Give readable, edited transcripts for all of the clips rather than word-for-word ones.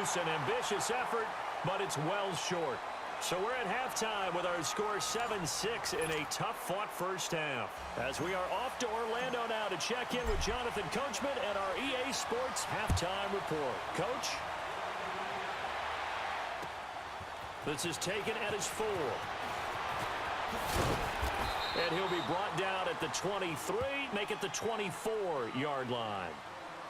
close, an ambitious effort, but it's well short. So we're at halftime with our score 7-6 in a tough-fought first half. As we are off to Orlando now to check in with Jonathan Coachman and our EA Sports Halftime Report. Coach? This is taken at his 4. And he'll be brought down at the 23, make it the 24-yard line.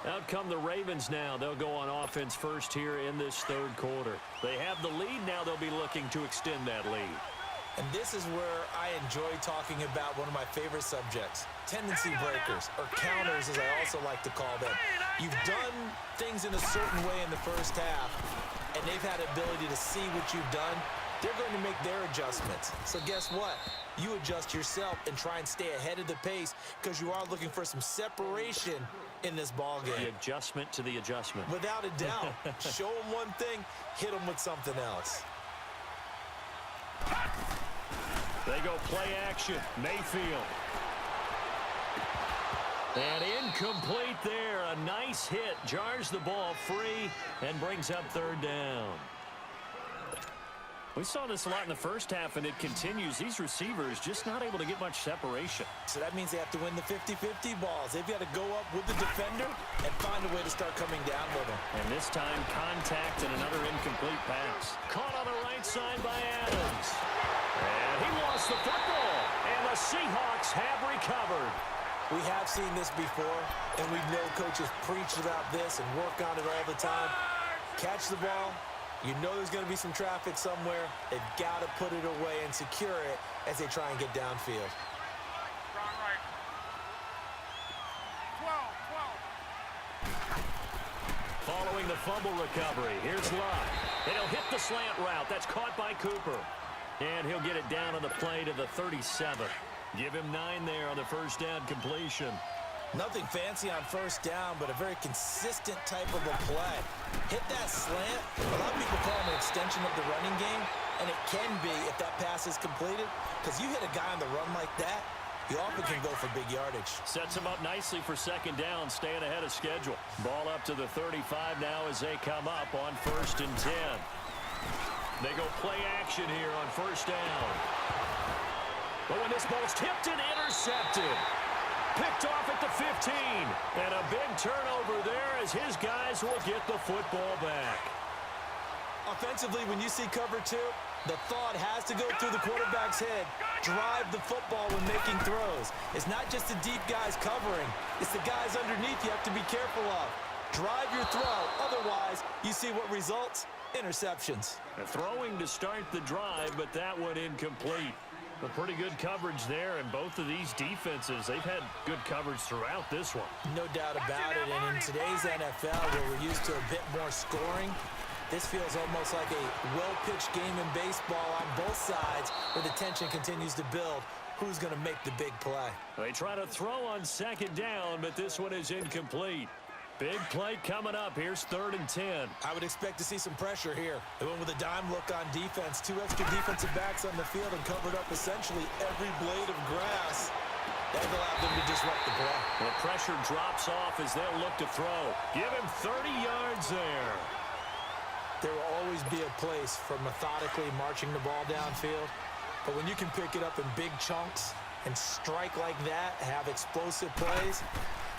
Out come the Ravens now. They'll go on offense first here in this third quarter. They have the lead. Now they'll be looking to extend that lead. And this is where I enjoy talking about one of my favorite subjects, tendency breakers, or counters as I also like to call them. You've done things in a certain way in the first half, and they've had the ability to see what you've done. They're going to make their adjustments. So guess what? You adjust yourself and try and stay ahead of the pace because you are looking for some separation in this ball game. The adjustment to the adjustment. Without a doubt. Show them one thing, hit them with something else. They go play action. Mayfield. And incomplete there. A nice hit. Jars the ball free and brings up third down. We saw this a lot in the first half, and it continues. These receivers just not able to get much separation. So that means they have to win the 50-50 balls. They've got to go up with the defender and find a way to start coming down with them. And this time, contact and another incomplete pass. Caught on the right side by Adams. And he lost the football. And the Seahawks have recovered. We have seen this before, and we know coaches preach about this and work on it all the time. Catch the ball. You know there's going to be some traffic somewhere. They've got to put it away and secure it as they try and get downfield. Right. 12. Following the fumble recovery, here's Love. And he'll hit the slant route. That's caught by Cooper. And he'll get it down on the play to the 37. Give him 9 there on the first down completion. Nothing fancy on first down, but a very consistent type of a play. Hit that slant. A lot of people call it an extension of the running game, and it can be if that pass is completed, because you hit a guy on the run like that, you often can go for big yardage. Sets him up nicely for second down, staying ahead of schedule. Ball up to the 35 now as they come up on 1st and 10. They go play action here on first down. But when this ball's tipped and intercepted. Picked off at the 15. And a big turnover there as his guys will get the football back. Offensively, when you see cover 2, the thought has to go through the quarterback's head. Drive the football when making throws. It's not just the deep guys covering. It's the guys underneath you have to be careful of. Drive your throw. Otherwise, you see what results? Interceptions. Throwing to start the drive, but that one incomplete. A pretty good coverage there, and both of these defenses, they've had good coverage throughout this one. No doubt about it, and in today's NFL, where we're used to a bit more scoring, this feels almost like a well-pitched game in baseball on both sides, where the tension continues to build. Who's going to make the big play? They try to throw on second down, but this one is incomplete. Big play coming up. Here's 3rd and 10. I would expect to see some pressure here. They went with a dime look on defense. 2 extra defensive backs on the field and covered up essentially every blade of grass. That allowed them to disrupt the play. The pressure drops off as they'll look to throw. Give him 30 yards there. There will always be a place for methodically marching the ball downfield. But when you can pick it up in big chunks and strike like that, have explosive plays,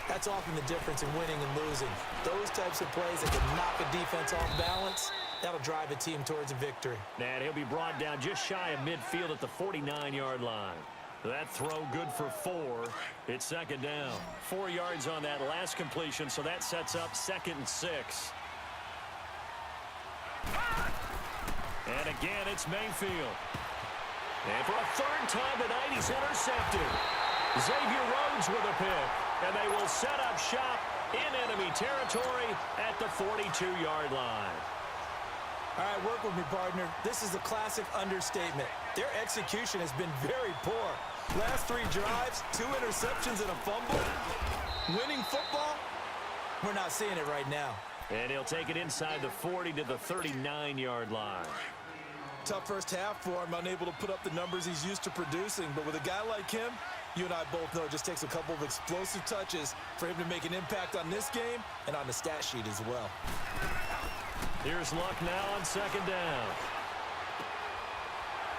that's often the difference in winning and losing. Those types of plays that can knock a defense off balance, that'll drive a team towards a victory. And he'll be brought down just shy of midfield at the 49-yard line. That throw good for 4. It's second down. 4 yards on that last completion, so that sets up 2nd and 6. And again, it's Mayfield. And for a 3rd time tonight, he's intercepted. Xavier Rhodes with a pick. And they will set up shop in enemy territory at the 42-yard line. All right, work with me, partner. This is a classic understatement. Their execution has been very poor. Last 3 drives, 2 interceptions and a fumble. Winning football? We're not seeing it right now. And he'll take it inside the 40 to the 39-yard line. Tough first half for him, unable to put up the numbers he's used to producing. But with a guy like him, you and I both know it just takes a couple of explosive touches for him to make an impact on this game and on the stat sheet as well. Here's Luck now on second down.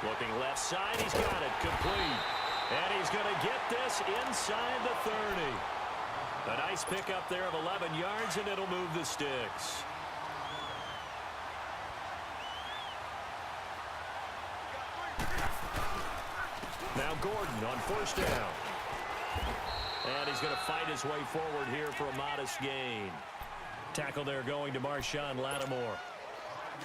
Looking left side. He's got it. Complete. And he's going to get this inside the 30. A nice pickup there of 11 yards, and it'll move the sticks. Now Gordon on first down. And he's going to fight his way forward here for a modest gain. Tackle there going to Marshawn Lattimore.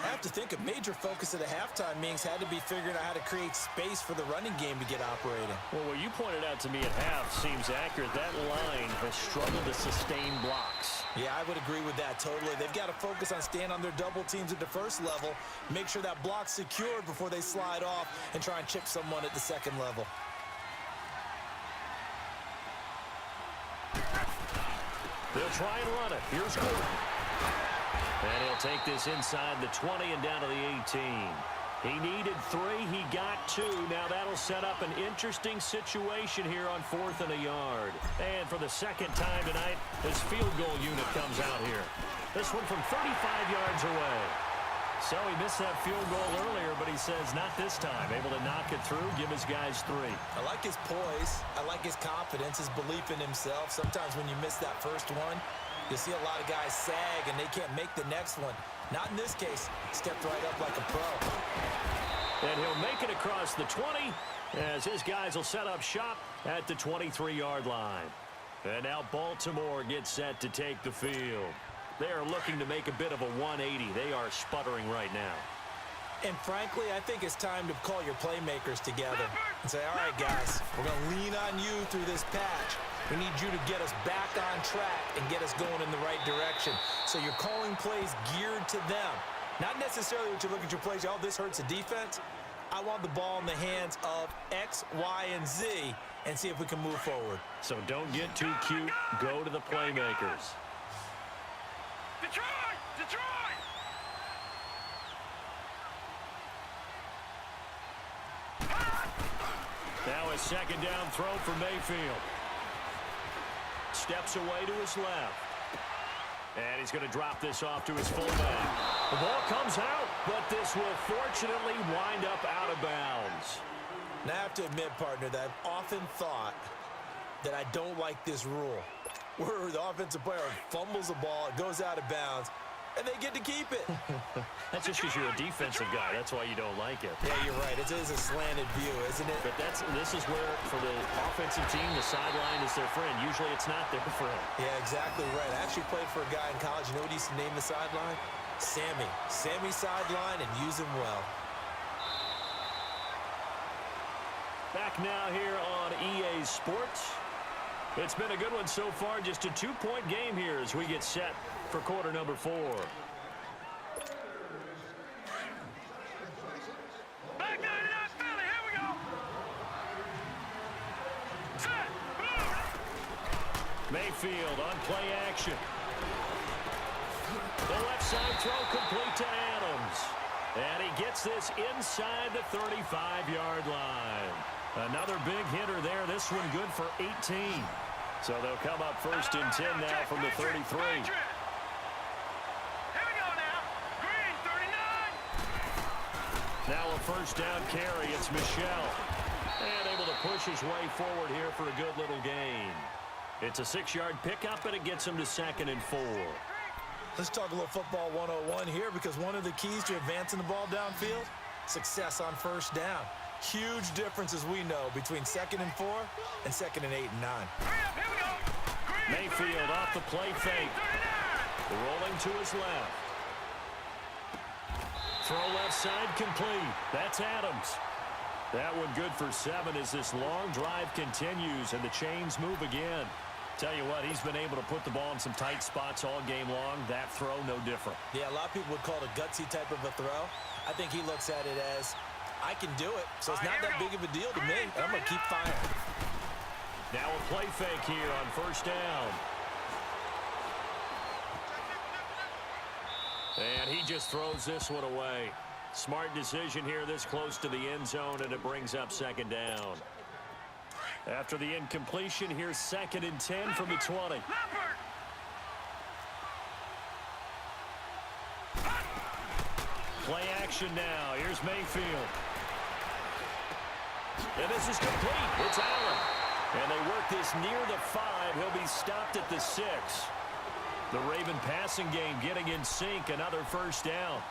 I have to think a major focus at the halftime meetings had to be figuring out how to create space for the running game to get operating. Well, what you pointed out to me at half seems accurate. That line has struggled to sustain blocks. Yeah, I would agree with that totally. They've got to focus on staying on their double teams at the first level, make sure that block's secured before they slide off and try and chip someone at the second level. They'll try and run it. Here's Gordon. And he'll take this inside the 20 and down to the 18. He needed 3. He got 2. Now that'll set up an interesting situation here on 4th and a yard. And for the second time tonight, this field goal unit comes out here. This one from 35 yards away. So he missed that field goal earlier, but he says not this time. Able to knock it through, give his guys 3. I like his poise. I like his confidence, his belief in himself. Sometimes when you miss that first one, you see a lot of guys sag and they can't make the next one. Not in this case. Stepped right up like a pro. And he'll make it across the 20 as his guys will set up shop at the 23-yard line. And now Baltimore gets set to take the field. They are looking to make a bit of a 180. They are sputtering right now. And frankly, I think it's time to call your playmakers together and say, all right, guys, we're going to lean on you through this patch. We need you to get us back on track and get us going in the right direction. So you're calling plays geared to them. Not necessarily what you look at your plays, oh, this hurts the defense. I want the ball in the hands of X, Y, and Z and see if we can move forward. So don't get too cute. Go to the playmakers. Detroit! Detroit! Now a second down throw for Mayfield. Steps away to his left. And he's going to drop this off to his fullback. The ball comes out, but this will fortunately wind up out of bounds. Now, I have to admit, partner, that I've often thought that I don't like this rule, where the offensive player fumbles the ball, it goes out of bounds, and they get to keep it. That's just because you're a defensive guy. That's why you don't like it. Yeah, you're right. It is a slanted view, isn't it? But this is where, for the offensive team, the sideline is their friend. Usually it's not their friend. Yeah, exactly right. I actually played for a guy in college. You know what he used to name the sideline? Sammy. Sammy sideline, and use him well. Back now here on EA Sports. It's been a good one so far. Just a 2-point game here as we get set for quarter number 4. Back 99 Philly, here we go. Set, move. Mayfield on play action. The left side throw complete to Adams. And he gets this inside the 35-yard line. Another big hitter there. This one good for 18. So they'll come up first and 10 now from the 33. Here we go now. Green, 39. Now a first down carry. It's Michelle. And able to push his way forward here for a good little gain. It's a 6-yard pickup, and it gets him to 2nd and 4. Let's talk a little football 101 here, because one of the keys to advancing the ball downfield, success on first down. Huge difference, as we know, between 2nd and 4 and 2nd and 8 and 9. Hurry up, here we go. Green, Mayfield 39. off the play fake. 39. Rolling to his left. Throw left side complete. That's Adams. That one good for 7 as this long drive continues and the chains move again. Tell you what, he's been able to put the ball in some tight spots all game long. That throw, no different. Yeah, a lot of people would call it a gutsy type of a throw. I think he looks at it as, I can do it, so it's not that big of a deal to me. I'm going to keep firing. Now a play fake here on first down. And he just throws this one away. Smart decision here this close to the end zone, and it brings up 2nd down. After the incompletion, here's 2nd and 10 from the 20. Play action now. Here's Mayfield. And this is complete. It's Allen. And they work this near the 5. He'll be stopped at the 6. The Raven passing game getting in sync. Another first down.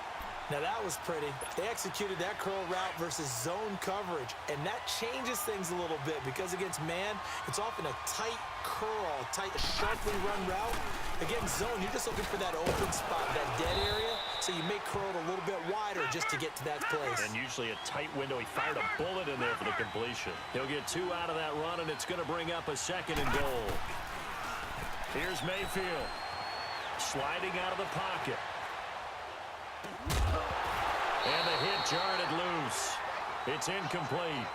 Now that was pretty. They executed that curl route versus zone coverage, and that changes things a little bit because against man, it's often a tight curl, tight, sharply run route. Against zone, you're just looking for that open spot, that dead area, so you may curl it a little bit wider just to get to that place. And usually a tight window. He fired a bullet in there for the completion. He'll get 2 out of that run, and it's going to bring up a 2nd and goal. Here's Mayfield. Sliding out of the pocket. And the hit jarred it loose. It's incomplete.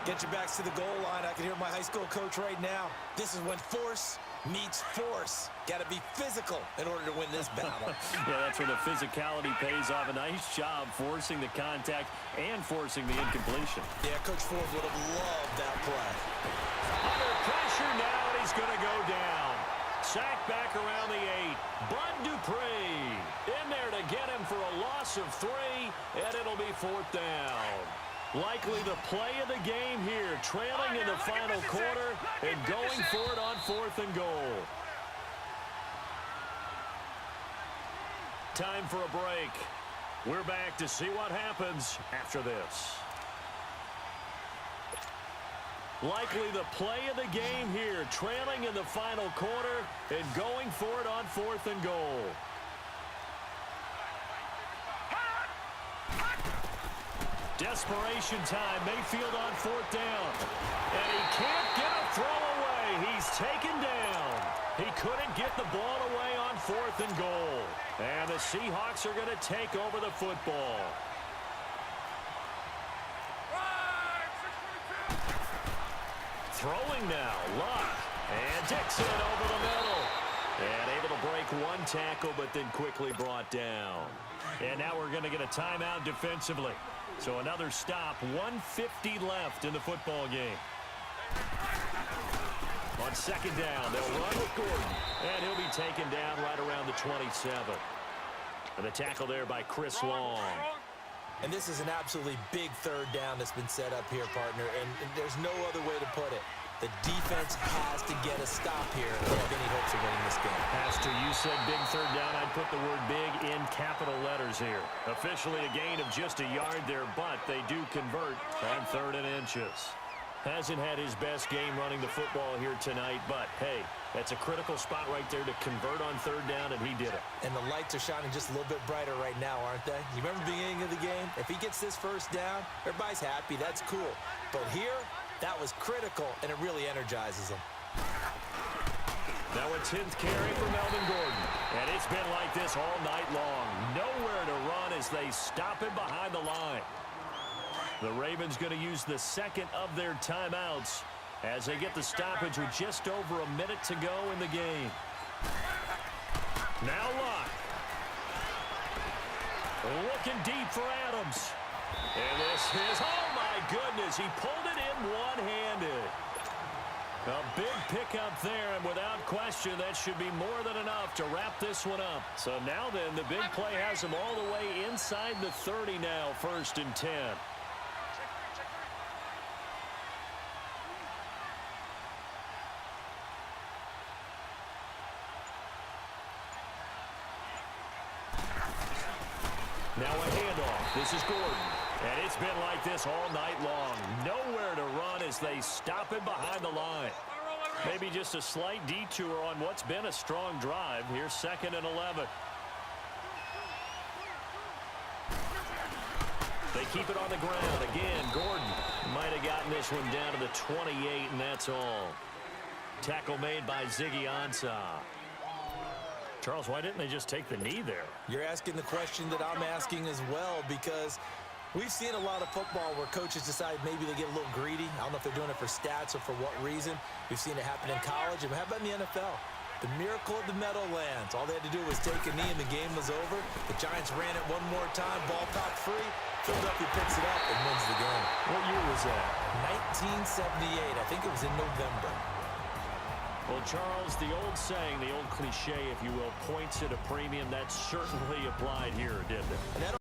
Get your backs to the goal line. I can hear my high school coach right now. This is when force meets force. Got to be physical in order to win this battle. Yeah, that's where the physicality pays off. A nice job forcing the contact and forcing the incompletion. Yeah, Coach Ford would have loved that play. Under pressure now, and he's going to go down. Sacked back around the 8. Bud Dupree in there to get him for a loss of 3, and it'll be 4th down. Likely the play of the game here, trailing in the final quarter and going for it on 4th and goal. Time for a break. We're back to see what happens after this. Likely the play of the game here, trailing in the final quarter and going for it on 4th and goal. Desperation time. Mayfield on 4th down. And he can't get a throw away. He's taken down. He couldn't get the ball away on 4th and goal. And the Seahawks are going to take over the football. Throwing now, Luck, and Dixon over the middle. And able to break 1 tackle, but then quickly brought down. And now we're going to get a timeout defensively. So another stop, 1:50 left in the football game. On 2nd down, they'll run with Gordon. And he'll be taken down right around the 27. And the tackle there by Chris Long. And this is an absolutely big 3rd down that's been set up here, partner, and there's no other way to put it. The defense has to get a stop here if they have any hopes of winning this game. Pastor, you said big 3rd down. I'd put the word big in capital letters here. Officially a gain of just a yard there, but they do convert on 3rd and inches. Hasn't had his best game running the football here tonight, but, hey, that's a critical spot right there to convert on 3rd down, and he did it. And the lights are shining just a little bit brighter right now, aren't they? You remember the beginning of the game? If he gets this 1st down, everybody's happy. That's cool. But here, that was critical, and it really energizes him. Now a 10th carry for Melvin Gordon. And it's been like this all night long. Nowhere to run as they stop him behind the line. The Ravens going to use the 2nd of their timeouts as they get the stoppage with just over a minute to go in the game. Now Luck. Looking deep for Adams. And this is, oh my goodness, he pulled it in one-handed. A big pickup there, and without question, that should be more than enough to wrap this one up. So now then, the big play has him all the way inside the 30 now, 1st and 10. Now a handoff. This is Gordon. And it's been like this all night long. Nowhere to run as they stop him behind the line. Maybe just a slight detour on what's been a strong drive. Here's 2nd and 11. They keep it on the ground. Again, Gordon might have gotten this one down to the 28, and that's all. Tackle made by Ziggy Ansah. Charles, why didn't they just take the knee there? You're asking the question that I'm asking as well, because we've seen a lot of football where coaches decide maybe they get a little greedy. I don't know if they're doing it for stats or for what reason. We've seen it happen in college. And how about in the NFL? The miracle of the Meadowlands. All they had to do was take a knee and the game was over. The Giants ran it one more time. Ball popped free. Philadelphia picks it up and wins the game. What year was that? 1978. I think it was in November. Well, Charles, the old saying, the old cliche, if you will, points at a premium. That's certainly applied here.